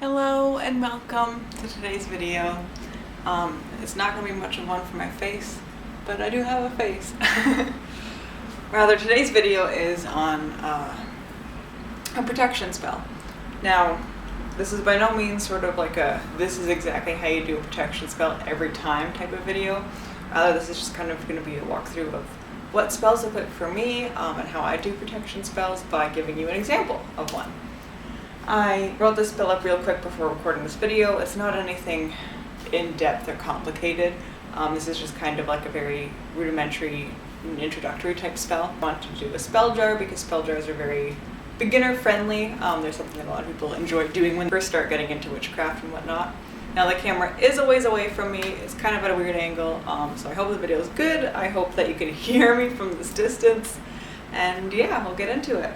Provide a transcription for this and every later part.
Hello and welcome to today's video. It's not going to be much of one for my face, but I do have a face. Rather, today's video is on a protection spell. Now, this is by no means sort of like a this is exactly how you do a protection spell every time type of video. Rather, this is just kind of going to be a walkthrough of what spells look like for me and how I do protection spells by giving you an example of one. I wrote this spell up real quick before recording this video. It's not anything in-depth or complicated. This is just kind of like a very rudimentary introductory type spell. I wanted to do a spell jar because spell jars are very beginner friendly. There's something that a lot of people enjoy doing when they first start getting into witchcraft and whatnot. Now the camera is a ways away from me. It's kind of at a weird angle, so I hope the video is good. I hope that you can hear me from this distance. And yeah, we'll get into it.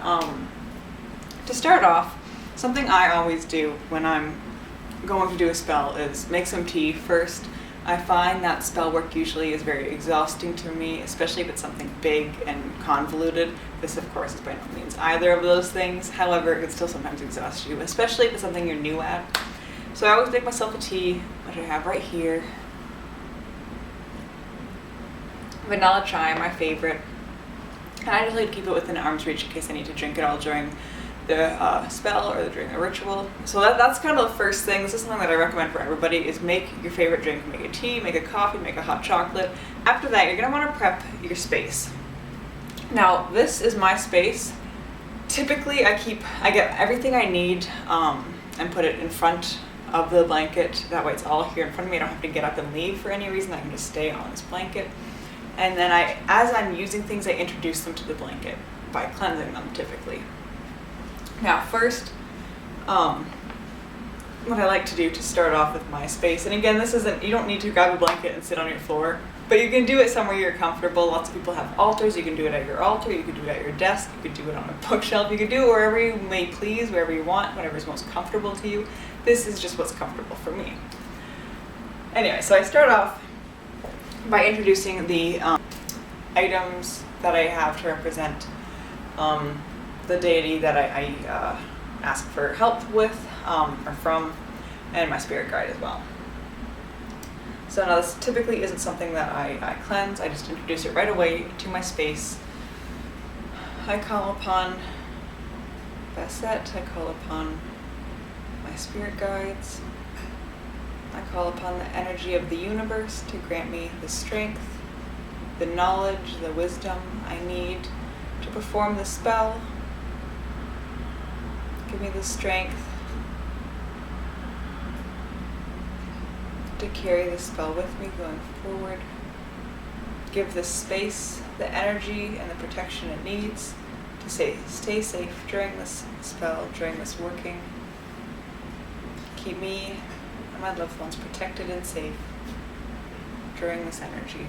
To start off, something I always do when I'm going to do a spell is make some tea first. I find that spell work usually is very exhausting to me, especially if it's something big and convoluted. This, of course, is by no means either of those things. However, it can still sometimes exhaust you, especially if it's something you're new at. So I always make myself a tea, which I have right here. Vanilla chai, my favorite. And I just like to keep it within arm's reach in case I need to drink it all during the spell or during the ritual. So that's kind of the first thing. This is something that I recommend for everybody, is make your favorite drink. Make a tea, make a coffee, make a hot chocolate. After that, you're going to want to prep your space. Now, this is my space. Typically, I get everything I need and put it in front of the blanket. That way it's all here in front of me. I don't have to get up and leave for any reason. I can just stay on this blanket. And then as I'm using things, I introduce them to the blanket by cleansing them typically. Now first, what I like to do to start off with my space, and again, you don't need to grab a blanket and sit on your floor, but you can do it somewhere you're comfortable. Lots of people have altars. You can do it at your altar, you can do it at your desk, you can do it on a bookshelf, you can do it wherever you may please, wherever you want, whatever's most comfortable to you. This is just what's comfortable for me. Anyway, so I start off by introducing the items that I have to represent the deity that I ask for help with or from, and my spirit guide as well. So now this typically isn't something that I cleanse. I just introduce it right away to my space. I call upon Basset, I call upon my spirit guides. I call upon the energy of the universe to grant me the strength, the knowledge, the wisdom I need to perform the spell. Give me the strength to carry the spell with me going forward. Give this space the energy and the protection it needs to stay safe during this spell, during this working. Keep me and my loved ones protected and safe during this energy.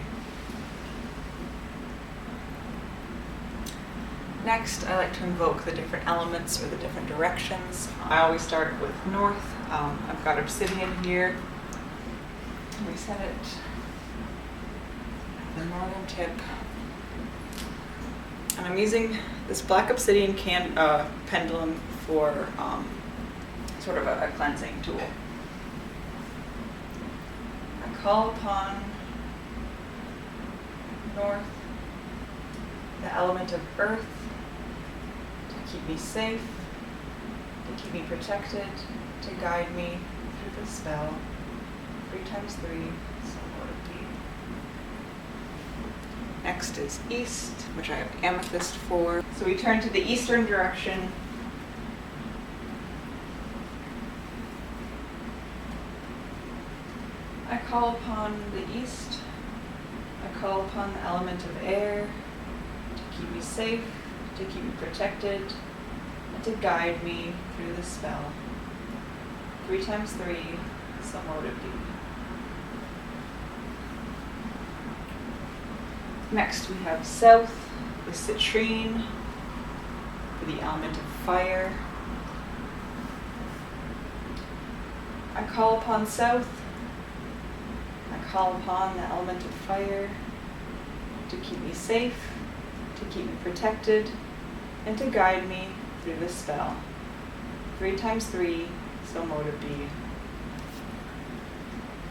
Next, I like to invoke the different elements or the different directions. I always start with north. I've got obsidian here. We set it at the northern tip. And I'm using this black obsidian pendulum for sort of a cleansing tool. I call upon north, the element of earth, to keep me safe, to keep me protected, to guide me through the spell. 3 times 3, so what would it be? Next is east, which I have amethyst for. So we turn to the eastern direction. I call upon the east. I call upon the element of air to keep me safe, to keep me protected, and to guide me through the spell. 3 times 3, so what would it be? Next we have south, the citrine, for the element of fire. I call upon south. I call upon the element of fire to keep me safe, to keep me protected, and to guide me through the spell. 3 times 3, so so mote it be.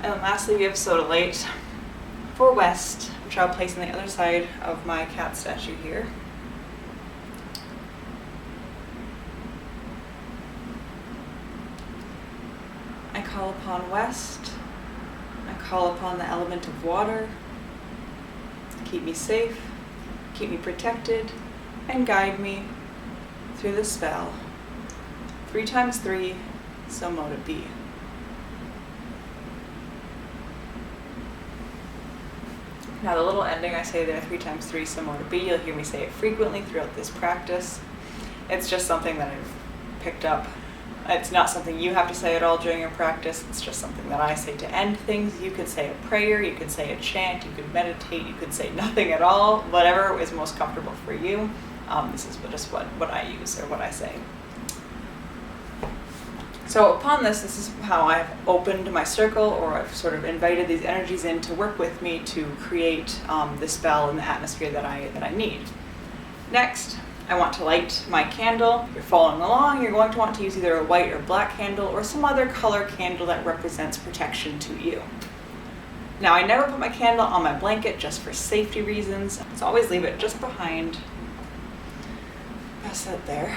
And then lastly, we have sodalite for west, which I'll place on the other side of my cat statue here. I call upon west. I call upon the element of water to keep me safe, keep me protected, and guide me through the spell. 3 times 3, so mote it be. Now the little ending I say there, 3 times 3, so mote it be, you'll hear me say it frequently throughout this practice. It's just something that I've picked up. It's not something you have to say at all during your practice. It's just something that I say to end things. You could say a prayer, you could say a chant, you could meditate, you could say nothing at all, whatever is most comfortable for you. This is just what I use or what I say. So upon this is how I've opened my circle, or I've sort of invited these energies in to work with me to create the spell and the atmosphere that I need. Next, I want to light my candle. If you're following along, you're going to want to use either a white or black candle or some other color candle that represents protection to you. Now, I never put my candle on my blanket just for safety reasons, so always leave it just behind. Pass that there.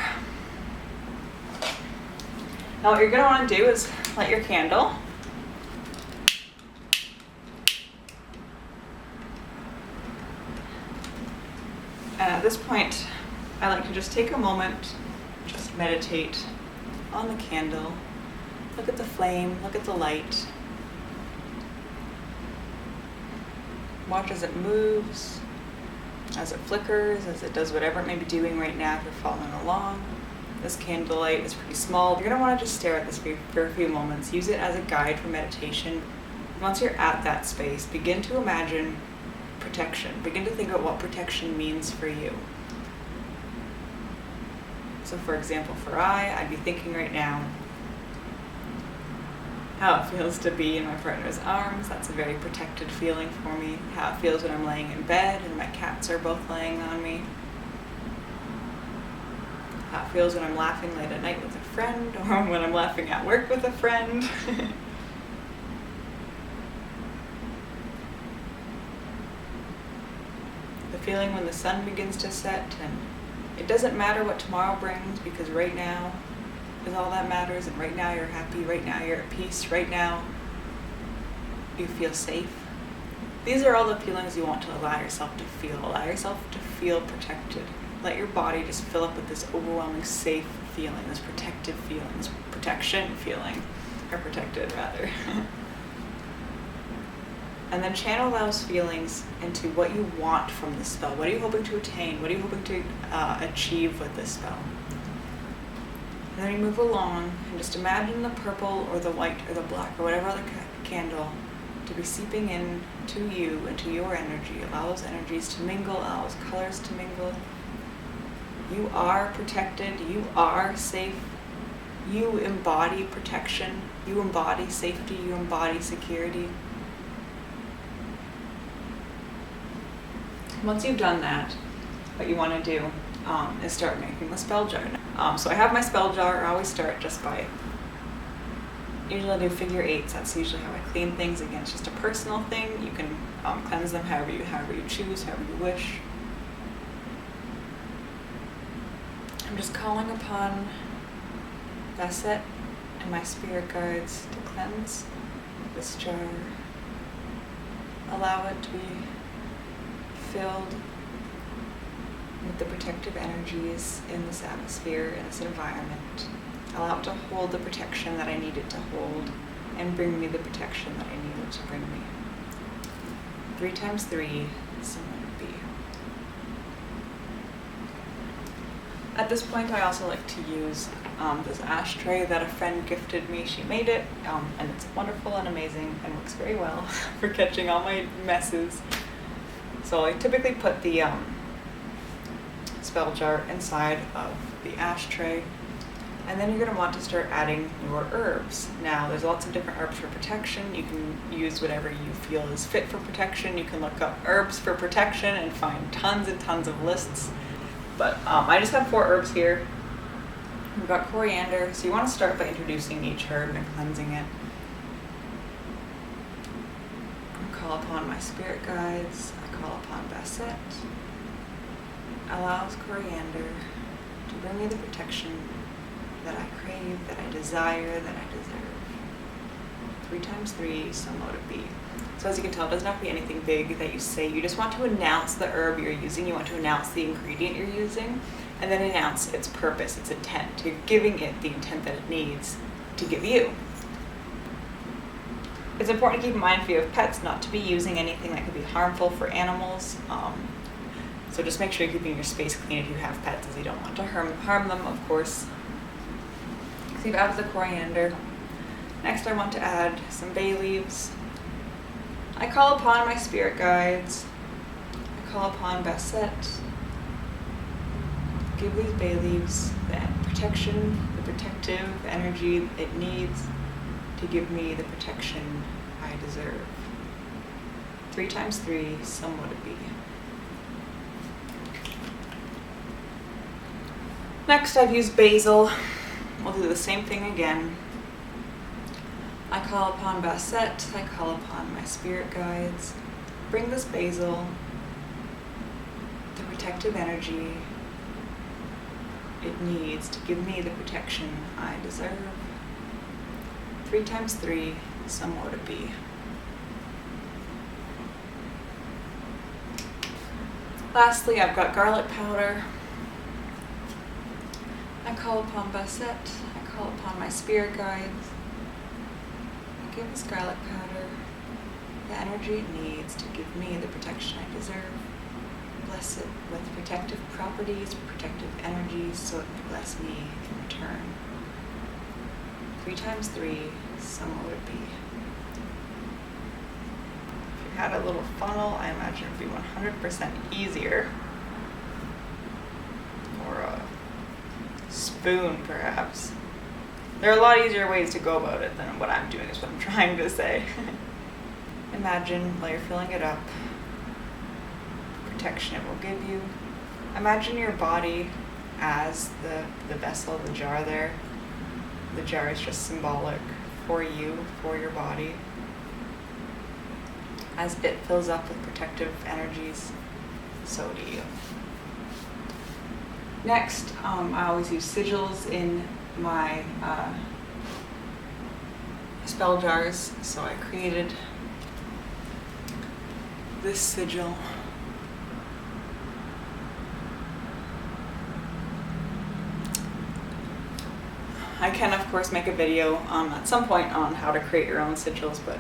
Now what you're going to want to do is light your candle. And at this point, I like to just take a moment, just meditate on the candle, look at the flame, look at the light, watch as it moves, as it flickers, as it does whatever it may be doing right now if you're following along. This candlelight is pretty small. You're going to want to just stare at this for a few moments. Use it as a guide for meditation. Once you're at that space, begin to imagine protection. Begin to think about what protection means for you. So for example, for I'd be thinking right now how it feels to be in my partner's arms. That's a very protected feeling for me. How it feels when I'm laying in bed and my cats are both laying on me. How it feels when I'm laughing late at night with a friend, or when I'm laughing at work with a friend. The feeling when the sun begins to set, and it doesn't matter what tomorrow brings, because right now is all that matters, and right now you're happy, right now you're at peace, right now you feel safe. These are all the feelings you want to allow yourself to feel. Allow yourself to feel protected. Let your body just fill up with this overwhelming safe feeling, this protective feeling, this protection feeling, or protected rather. And then channel those feelings into what you want from the spell. What are you hoping to attain? What are you hoping to achieve with this spell? And then you move along and just imagine the purple or the white or the black or whatever other candle to be seeping in to you and to your energy. Allow those energies to mingle, allow those colors to mingle. You are protected, you are safe, you embody protection, you embody safety, you embody security. Once you've done that, what you want to do is start making the spell jar. So I have my spell jar. I always start just by, usually I do figure 8s. That's usually how I clean things. Again, it's just a personal thing. You can cleanse them however you choose, however you wish. I'm just calling upon Basil and my spirit guides to cleanse this jar. Allow it to be filled with the protective energies in this atmosphere, in this environment. Allow it to hold the protection that I need it to hold, and bring me the protection that I need it to bring me. 3 times 3, so let it be. At this point, I also like to use this ashtray that a friend gifted me. She made it, and it's wonderful and amazing and works very well for catching all my messes. So I typically put the spell jar inside of the ashtray, and then you're going to want to start adding your herbs. Now, there's lots of different herbs for protection. You can use whatever you feel is fit for protection. You can look up herbs for protection and find tons and tons of lists. But I just have 4 herbs here. We've got Coriander, so you want to start by introducing each herb and cleansing it. I call upon my spirit guides. I call upon Basil. Allows Coriander to bring me the protection that I crave, that I desire, that I deserve. 3 times 3, so let it be. So as you can tell, it doesn't have to be anything big that you say. You just want to announce the herb you're using. You want to announce the ingredient you're using, and then announce its purpose, its intent. You're giving it the intent that it needs to give you. It's important to keep in mind if you have pets not to be using anything that could be harmful for animals. So just make sure you're keeping your space clean if you have pets, as you don't want to harm them, of course. So you've added the Coriander. Next I want to add some bay leaves. I call upon my spirit guides. I call upon Basil. Give these bay leaves the protection, the protective energy it needs to give me the protection I deserve. 3 times 3, so let it be. Next I've used Basil. We'll do the same thing again. I call upon Basil, I call upon my spirit guides. Bring this Basil, the protective energy it needs to give me the protection I deserve. 3 times 3, so let it be. Lastly, I've got garlic powder. I call upon Basil, I call upon my spirit guides. Give this garlic powder the energy it needs to give me the protection I deserve. Bless it with protective properties, protective energies, so it may bless me in return. 3 times 3, so let it be. If you had a little funnel, I imagine it would be 100% easier. Or a spoon, perhaps. There are a lot easier ways to go about it than what I'm doing, is what I'm trying to say. Imagine, while you're filling it up, protection it will give you. Imagine your body as the vessel, the jar there. The jar is just symbolic for you, for your body. As it fills up with protective energies, so do you. Next, I always use sigils in my spell jars, so I created this sigil. I can, of course, make a video at some point on how to create your own sigils, but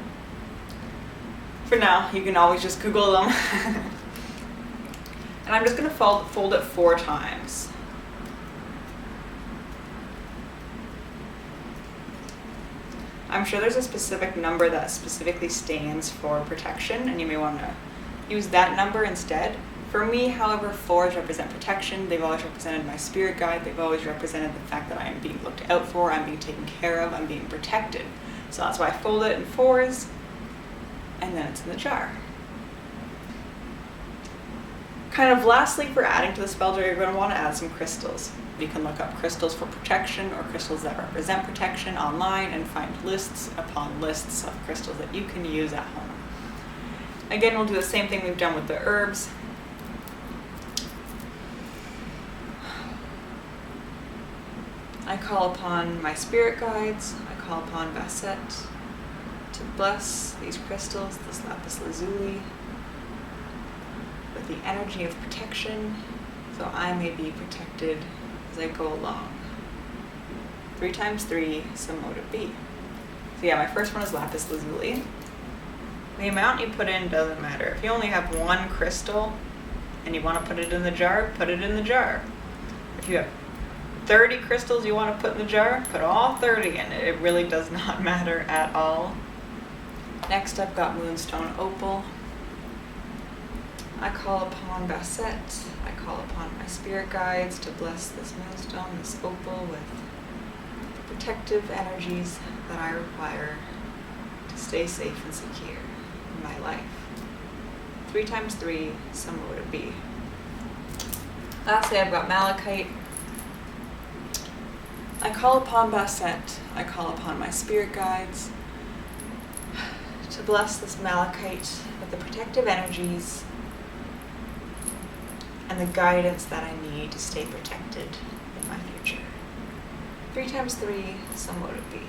for now, you can always just Google them. And I'm just going to fold it 4 times. I'm sure there's a specific number that specifically stands for protection, and you may want to use that number instead. For me, however, 4s represent protection. They've always represented my spirit guide. They've always represented the fact that I am being looked out for, I'm being taken care of, I'm being protected. So that's why I fold it in 4s, and then it's in the jar. Kind of lastly, for adding to the spell jar, you're going to want to add some crystals. You can look up crystals for protection or crystals that represent protection online and find lists upon lists of crystals that you can use at home. Again, we'll do the same thing we've done with the herbs. I call upon my spirit guides. I call upon Basil to bless these crystals, this Lapis Lazuli, with the energy of protection, so I may be protected as I go along. 3 times 3, so let it be. So yeah, my first one is Lapis Lazuli. The amount you put in doesn't matter. If you only have 1 crystal and you want to put it in the jar, put it in the jar. If you have 30 crystals you want to put in the jar, put all 30 in it. It really does not matter at all. Next I've got Moonstone Opal. I call upon Basil. I call upon my spirit guides to bless this moonstone, this opal, with the protective energies that I require to stay safe and secure in my life. 3 times 3, so would it be. Lastly, I've got Malachite. I call upon Basset, I call upon my spirit guides to bless this malachite with the protective energies and the guidance that I need to stay protected in my future. 3 times 3, so what would it be?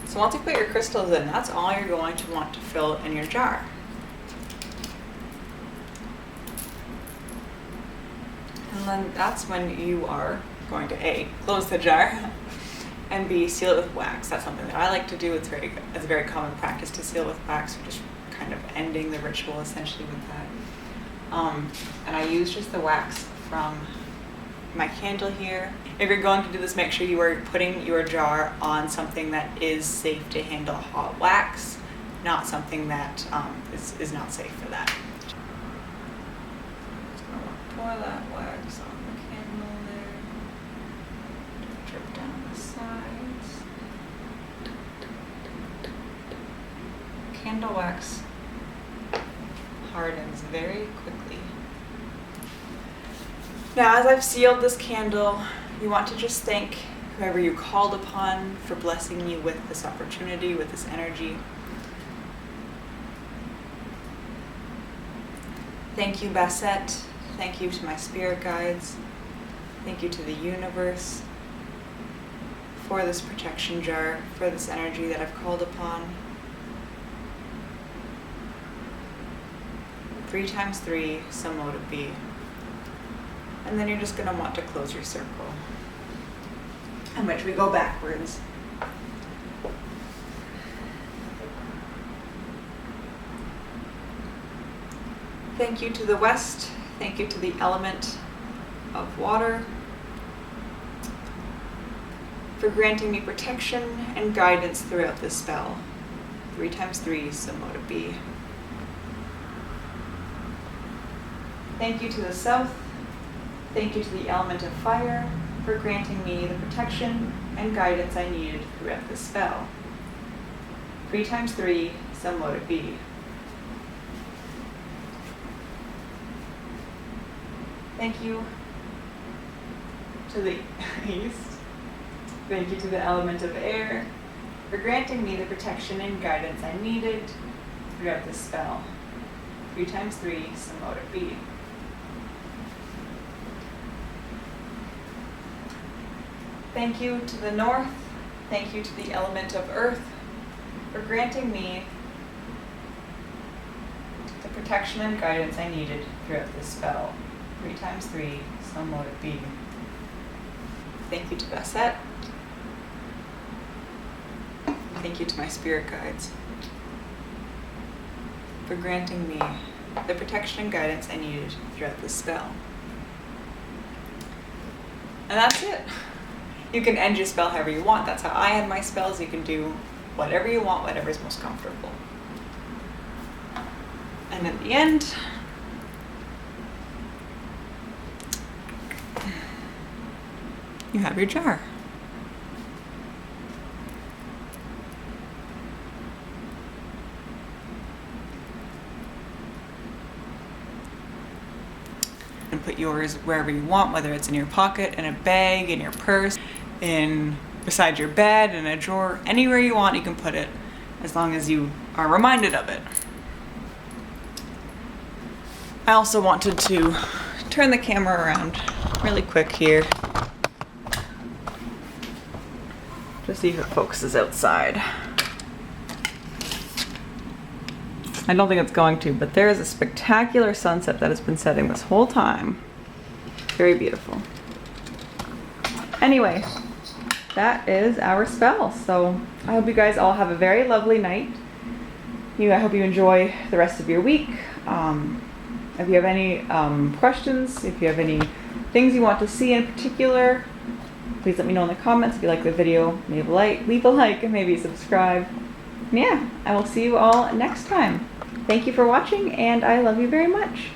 So once you put your crystals in, that's all you're going to want to fill in your jar. And then that's when you are going to A, close the jar, and B, seal it with wax. That's something that I like to do. It's a very common practice to seal with wax. You're just kind of ending the ritual essentially with that. And I use just the wax from my candle here. If you're going to do this, make sure you are putting your jar on something that is safe to handle hot wax, not something that is not safe for that. Just gonna pour that wax on the candle there. Drip down the sides. Candle wax hardens very quickly. Now, as I've sealed this candle, you want to just thank whoever you called upon for blessing you with this opportunity, with this energy. Thank you, Basset. Thank you to my spirit guides. Thank you to the universe for this protection jar, for this energy that I've called upon. 3 times 3, so mote it be. And then you're just going to want to close your circle, in which we go backwards. Thank you to the west. Thank you to the element of water for granting me protection and guidance throughout this spell. 3 times 3, so mote it be. Thank you to the south. Thank you to the element of fire for granting me the protection and guidance I needed throughout this spell. 3 times 3, so mote it be. Thank you to the east. Thank you to the element of air for granting me the protection and guidance I needed throughout this spell. 3 times 3, so mote it be. Thank you to the north. Thank you to the element of earth for granting me the protection and guidance I needed throughout this spell. 3 times 3, so mote it be. Thank you to Basset. Thank you to my spirit guides for granting me the protection and guidance I needed throughout this spell. And that's it. You can end your spell however you want. That's how I end my spells. You can do whatever you want, whatever's most comfortable. And at the end, you have your jar. And put yours wherever you want, whether it's in your pocket, in a bag, in your purse, beside your bed, in a drawer, anywhere you want you can put it, as long as you are reminded of it. I also wanted to turn the camera around really quick here to see if it focuses outside. I don't think it's going to, but there is a spectacular sunset that has been setting this whole time. Very beautiful. Anyway, that is our spell. So I hope you guys all have a very lovely night. I hope you enjoy the rest of your week. If you have any questions, if you have any things you want to see in particular, please let me know in the comments. If you like the video, leave a like, and maybe subscribe. And yeah, I will see you all next time. Thank you for watching, and I love you very much.